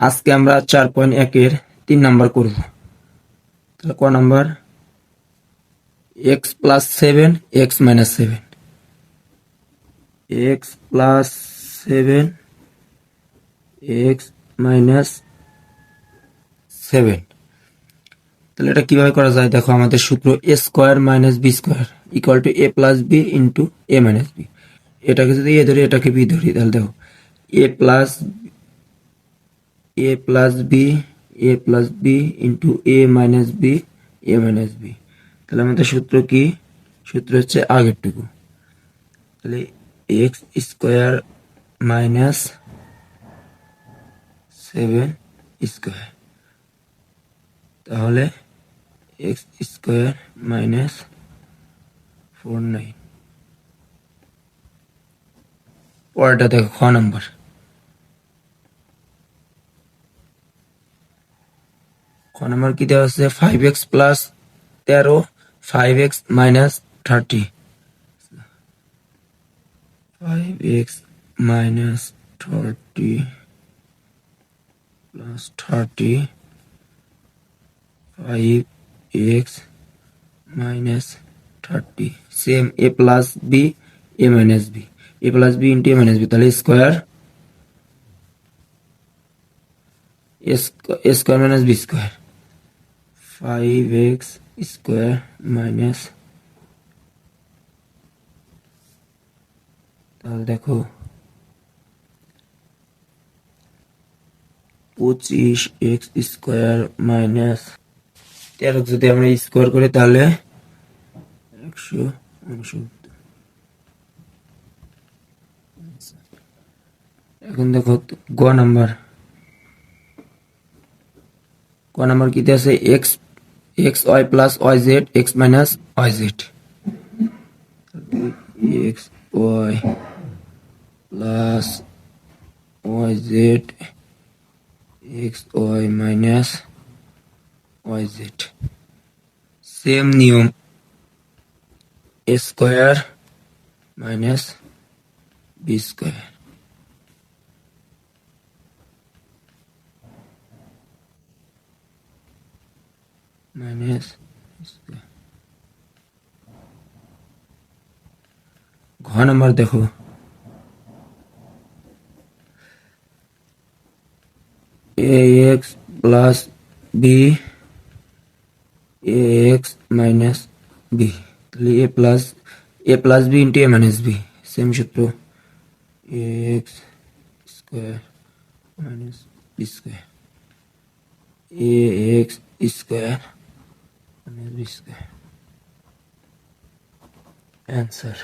আজকে আমরা 4.1 এর 3 নাম্বার করব। তাহলে ক number? x + 7 x - 7, x + 7 x - 7। তাহলে এটা কিভাবে করা যায়? দেখো, আমাদের সূত্র a² - b² = a + b * a - b। এটাকে যদি a ধরি, এটাকে b ধরি, তাহলে দেখো a + b * a - b a - b। তাহলে আমাদের সূত্র কি? সূত্র হচ্ছে আগেরটুকু। তাহলে x² - 7² তাহলে x² - 49। পরেরটা দেখো, খ নাম্বার। খ নাম্বার কি দেওয়া আছে? 5x + 13 5x - 30, 5x - 30 + 30, 5x - 30, same a + b a - b, a + b * a - b। তাহলে স্কয়ার a² - b², 5x² তাহলে দেখো 25x² - 13 যদি আমরা স্কোয়ার করি তাহলে 169। এখন দেখো গ নাম্বার। ক নাম্বার কি আছে? x xy + yz x - yz, xy + yz xy - yz। Same নিয়ম, a² - b²। ঘ নাম্বার দেখো, ax + b ax - b। তাহলে a + b * a - b, same সূত্র, ax² - b², ax² - b²। Answer.